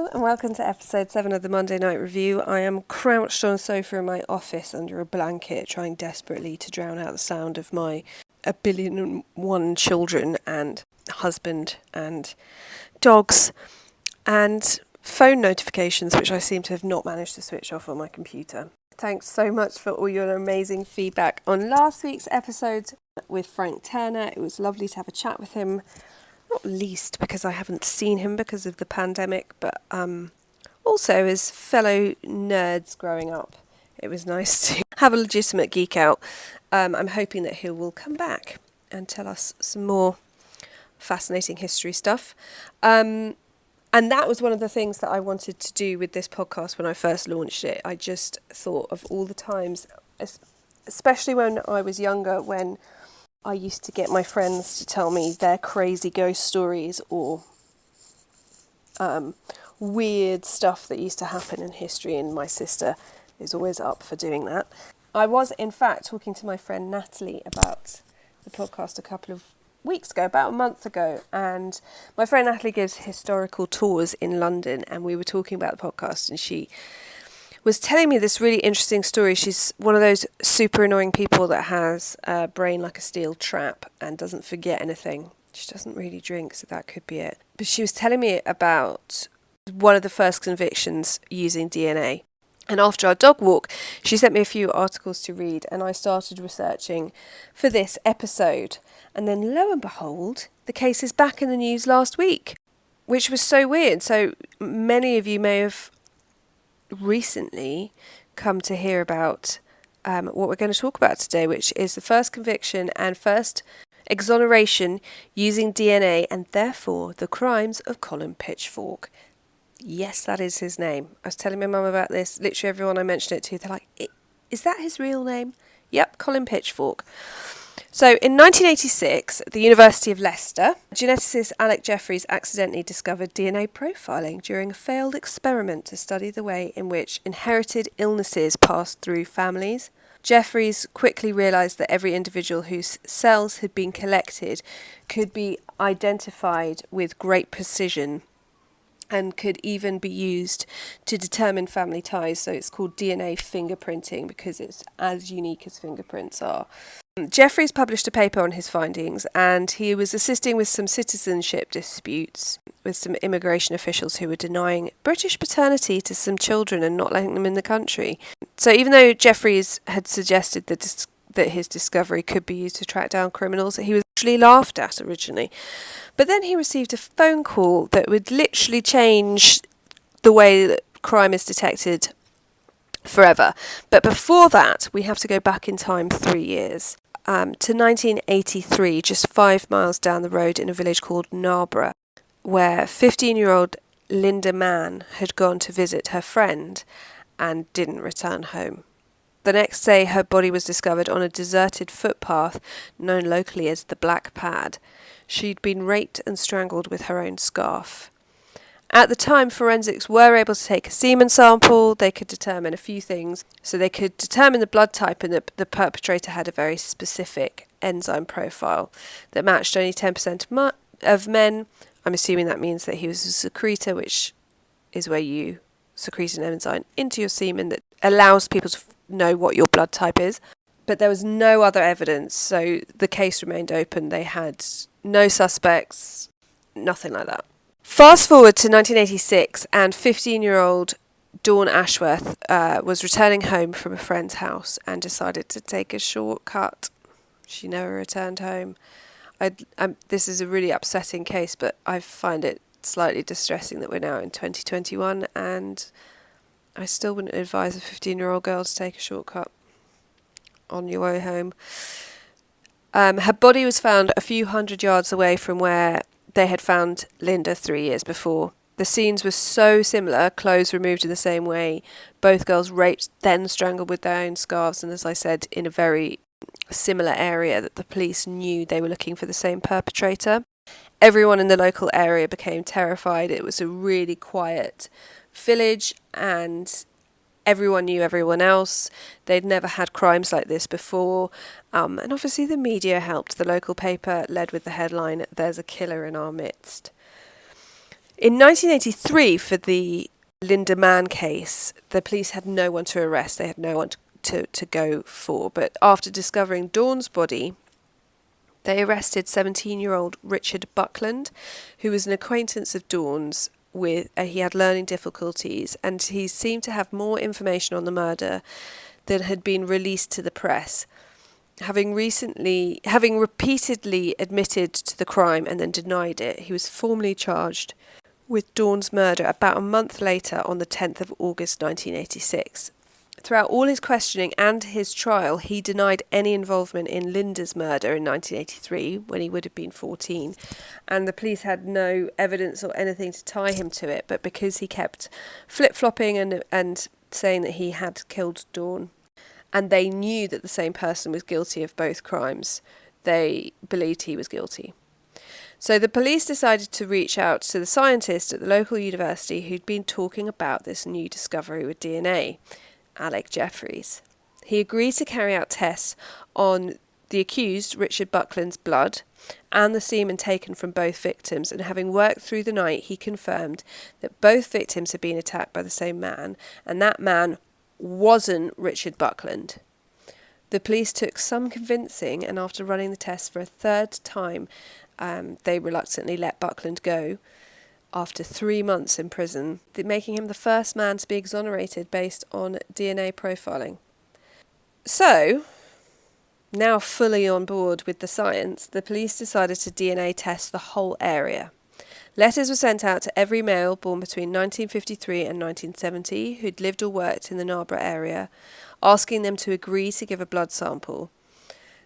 Hello and welcome to episode 7 of the Monday Night Review. I am crouched on a sofa in my office under a blanket, trying desperately to drown out the sound of my 1,000,001 children and husband and dogs and phone notifications, which I seem to have not managed to switch off on my computer. Thanks so much for all your amazing feedback on last week's episode with Frank Turner. It was lovely to have a chat with him. Not least because I haven't seen him because of the pandemic, but also as fellow nerds growing up, it was nice to have a legitimate geek out. I'm hoping that he will come back and tell us some more fascinating history stuff. And that was one of the things that I wanted to do with this podcast when I first launched it. I just thought of all the times, especially when I was younger, when I used to get my friends to tell me their crazy ghost stories or weird stuff that used to happen in history, and my sister is always up for doing that. I was, in fact, talking to my friend Natalie about the podcast a couple of weeks ago, about a month ago, and my friend Natalie gives historical tours in London, and we were talking about the podcast, and she was telling me this really interesting story. She's one of those super annoying people that has a brain like a steel trap and doesn't forget anything. She doesn't really drink, so that could be it. But she was telling me about one of the first convictions using DNA. And after our dog walk, she sent me a few articles to read, and I started researching for this episode. And then lo and behold, the case is back in the news last week, which was so weird. So many of you may have recently come to hear about what we're going to talk about today, which is the first conviction and first exoneration using DNA and therefore the crimes of Colin Pitchfork. Yes, that is his name. I was telling my mum about this. Literally everyone I mentioned it to, they're like, is that his real name? Yep, Colin Pitchfork. So in 1986, at the University of Leicester, geneticist Alec Jeffreys accidentally discovered DNA profiling during a failed experiment to study the way in which inherited illnesses passed through families. Jeffreys quickly realised that every individual whose cells had been collected could be identified with great precision and could even be used to determine family ties. So it's called DNA fingerprinting because it's as unique as fingerprints are. Jeffreys published a paper on his findings, and he was assisting with some citizenship disputes with some immigration officials who were denying British paternity to some children and not letting them in the country. So even though Jeffreys had suggested that his discovery could be used to track down criminals, he was actually laughed at originally. But then he received a phone call that would literally change the way that crime is detected forever. But before that, we have to go back in time 3 years. To 1983, just 5 miles down the road in a village called Narborough, where 15-year-old Linda Mann had gone to visit her friend and didn't return home. The next day, her body was discovered on a deserted footpath known locally as the Black Pad. She'd been raped and strangled with her own scarf. At the time, forensics were able to take a semen sample. They could determine a few things. So they could determine the blood type, and the perpetrator had a very specific enzyme profile that matched only 10% of men. I'm assuming that means that he was a secretor, which is where you secrete an enzyme into your semen that allows people to know what your blood type is. But there was no other evidence, so the case remained open. They had no suspects, nothing like that. Fast forward to 1986, and 15-year-old Dawn Ashworth was returning home from a friend's house and decided to take a shortcut. She never returned home. This is a really upsetting case, but I find it slightly distressing that we're now in 2021, and I still wouldn't advise a 15-year-old girl to take a shortcut on your way home. Her body was found a few hundred yards away from where they had found Linda 3 years before. The scenes were so similar, clothes removed in the same way, both girls raped, then strangled with their own scarves, and as I said, in a very similar area, that the police knew they were looking for the same perpetrator. Everyone in the local area became terrified. It was a really quiet village, and everyone knew everyone else. They'd never had crimes like this before. And obviously the media helped. The local paper led with the headline, "There's a killer in our midst." In 1983, for the Linda Mann case, the police had no one to arrest. They had no one to go for. But after discovering Dawn's body, they arrested 17-year-old Richard Buckland, who was an acquaintance of Dawn's. He had learning difficulties, and he seemed to have more information on the murder than had been released to the press. Having repeatedly admitted to the crime and then denied it, he was formally charged with Dawn's murder about a month later on the 10th of August 1986. Throughout all his questioning and his trial, he denied any involvement in Linda's murder in 1983, when he would have been 14, and the police had no evidence or anything to tie him to it, but because he kept flip-flopping and saying that he had killed Dawn, and they knew that the same person was guilty of both crimes, they believed he was guilty. So the police decided to reach out to the scientist at the local university who'd been talking about this new discovery with DNA, Alec Jeffreys. He agreed to carry out tests on the accused, Richard Buckland's blood, and the semen taken from both victims, and having worked through the night, he confirmed that both victims had been attacked by the same man, and that man wasn't Richard Buckland. The police took some convincing, and after running the tests for a third time, they reluctantly let Buckland go after 3 months in prison, making him the first man to be exonerated based on DNA profiling. So, now fully on board with the science, the police decided to DNA test the whole area. Letters were sent out to every male born between 1953 and 1970 who'd lived or worked in the Narborough area, asking them to agree to give a blood sample.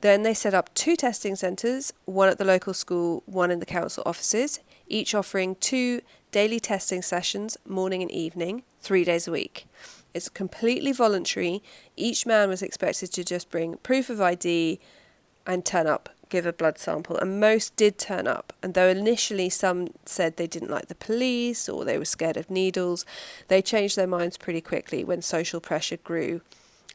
Then they set up 2 testing centres, one at the local school, one in the council offices, each offering 2 daily testing sessions, morning and evening, 3 days a week. It's completely voluntary. Each man was expected to just bring proof of ID and turn up, give a blood sample, and most did turn up. And though initially some said they didn't like the police or they were scared of needles, they changed their minds pretty quickly when social pressure grew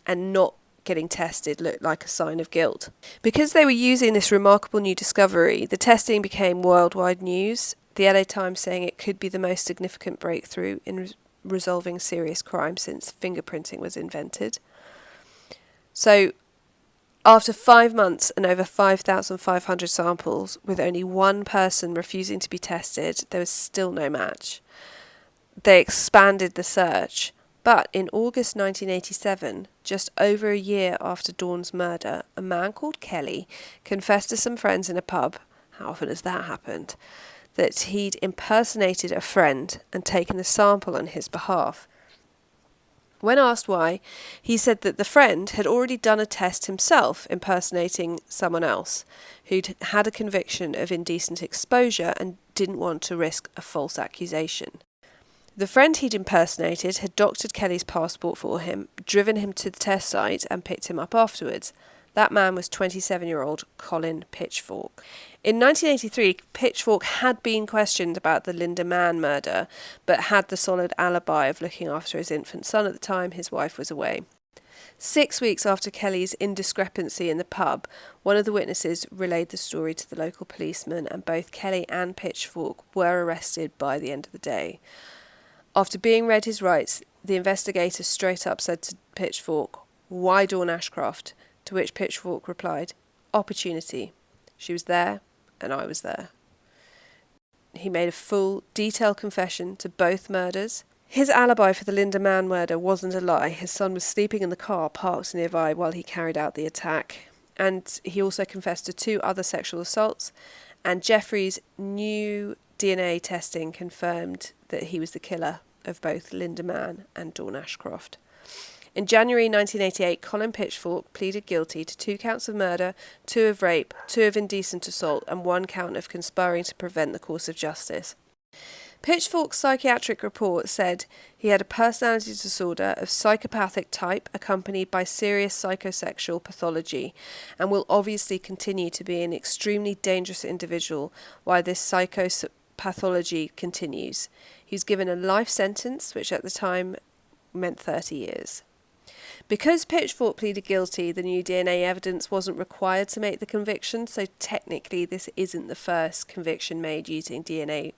and not getting tested looked like a sign of guilt. Because they were using this remarkable new discovery, the testing became worldwide news, the LA Times saying it could be the most significant breakthrough in resolving serious crime since fingerprinting was invented. So, after 5 months and over 5,500 samples, with only one person refusing to be tested, there was still no match. They expanded the search. But in August 1987, just over a year after Dawn's murder, a man called Kelly confessed to some friends in a pub, how often has that happened, that he'd impersonated a friend and taken a sample on his behalf. When asked why, he said that the friend had already done a test himself impersonating someone else who'd had a conviction of indecent exposure and didn't want to risk a false accusation. The friend he'd impersonated had doctored Kelly's passport for him, driven him to the test site and picked him up afterwards. That man was 27-year-old Colin Pitchfork. In 1983, Pitchfork had been questioned about the Linda Mann murder, but had the solid alibi of looking after his infant son at the time his wife was away. 6 weeks after Kelly's indiscrepancy in the pub, one of the witnesses relayed the story to the local policeman, and both Kelly and Pitchfork were arrested by the end of the day. After being read his rights, the investigator straight up said to Pitchfork, "Why Dawn Ashcroft?" To which Pitchfork replied, "Opportunity. She was there, and I was there." He made a full, detailed confession to both murders. His alibi for the Linda Mann murder wasn't a lie. His son was sleeping in the car parked nearby while he carried out the attack. And he also confessed to 2 other sexual assaults, and Jeffrey's new DNA testing confirmed that he was the killer of both Linda Mann and Dawn Ashcroft. In January 1988, Colin Pitchfork pleaded guilty to 2 counts of murder, 2 of rape, 2 of indecent assault, and 1 count of conspiring to prevent the course of justice. Pitchfork's psychiatric report said he had a personality disorder of psychopathic type accompanied by serious psychosexual pathology, and will obviously continue to be an extremely dangerous individual while this psychopathology continues. He was given a life sentence, which at the time meant 30 years. Because Pitchfork pleaded guilty, the new DNA evidence wasn't required to make the conviction, so technically this isn't the first conviction made using DNA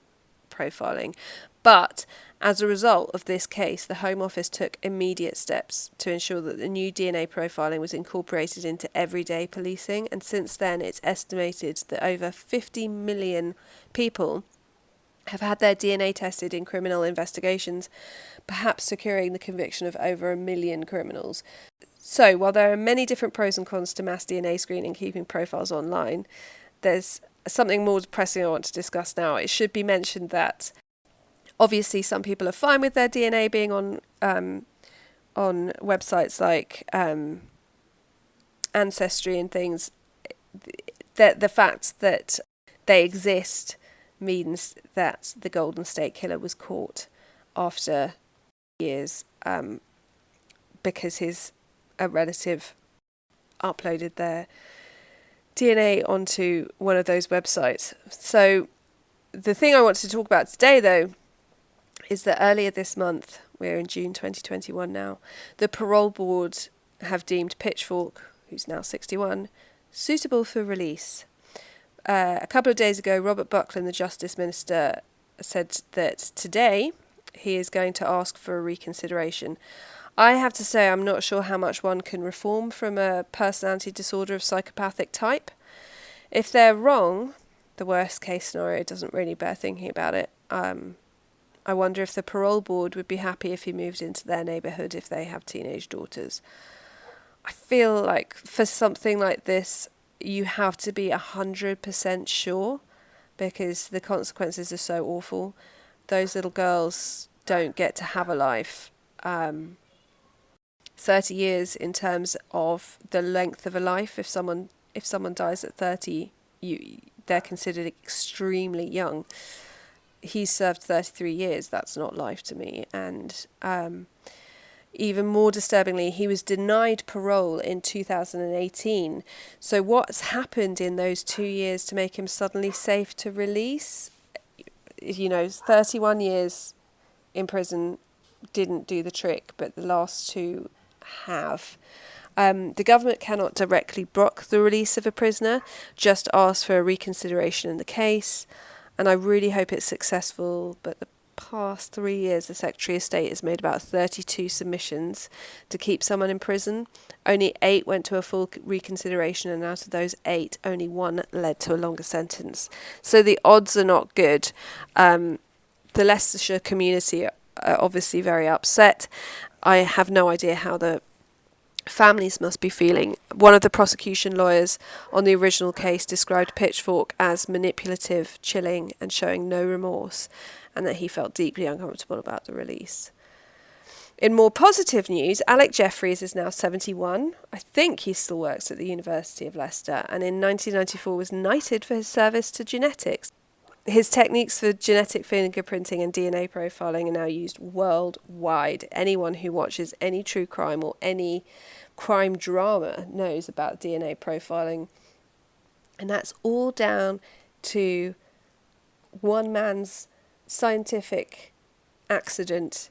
profiling. But as a result of this case, the Home Office took immediate steps to ensure that the new DNA profiling was incorporated into everyday policing. And since then, it's estimated that over 50 million people have had their DNA tested in criminal investigations, perhaps securing the conviction of over 1 million criminals. So, while there are many different pros and cons to mass DNA screening keeping profiles online, there's something more pressing I want to discuss now. It should be mentioned that obviously some people are fine with their DNA being on websites like Ancestry and things. The fact that they exist means that the Golden State Killer was caught after years because a relative uploaded their DNA onto one of those websites. So the thing I want to talk about today, though, is that earlier this month, we're in June 2021 now, the parole board have deemed Pitchfork, who's now 61, suitable for release. A couple of days ago, Robert Buckland, the Justice Minister, said that today he is going to ask for a reconsideration. I have to say I'm not sure how much one can reform from a personality disorder of psychopathic type. If they're wrong, the worst case scenario doesn't really bear thinking about it. I wonder if the parole board would be happy if he moved into their neighbourhood if they have teenage daughters. I feel like for something like this, you have to be 100% sure because the consequences are so awful. Those little girls don't get to have a life. 30 years in terms of the length of a life. If someone dies at 30, they're considered extremely young. He's served 33 years. That's not life to me. And even more disturbingly, he was denied parole in 2018. So what's happened in those 2 years to make him suddenly safe to release? 31 years in prison didn't do the trick, but the last two have. The government cannot directly block the release of a prisoner, just ask for a reconsideration in the case. And I really hope it's successful, but the past 3 years, the Secretary of State has made about 32 submissions to keep someone in prison. Only 8 went to a full reconsideration, and out of those 8, only 1 led to a longer sentence. So the odds are not good. The Leicestershire community are obviously very upset. I have no idea how the families must be feeling. One of the prosecution lawyers on the original case described Pitchfork as manipulative, chilling, and showing no remorse, and that he felt deeply uncomfortable about the release. In more positive news, Alec Jeffreys is now 71. I think he still works at the University of Leicester, and in 1994 was knighted for his service to genetics. His techniques for genetic fingerprinting and DNA profiling are now used worldwide. Anyone who watches any true crime or any crime drama knows about DNA profiling. And that's all down to one man's scientific accident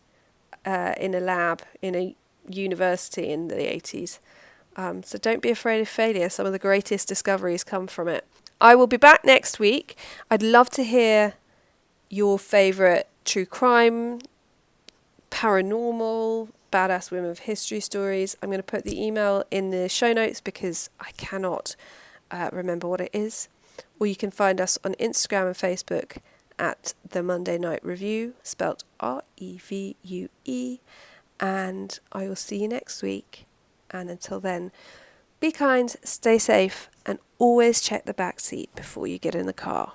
in a lab in a university in the 80s. So don't be afraid of failure. Some of the greatest discoveries come from it. I will be back next week. I'd love to hear your favourite true crime, paranormal, badass women of history stories. I'm going to put the email in the show notes because I cannot remember what it is. Or you can find us on Instagram and Facebook at The Monday Night Revue, spelt REVUE. And I will see you next week. And until then, be kind, stay safe, and always check the back seat before you get in the car.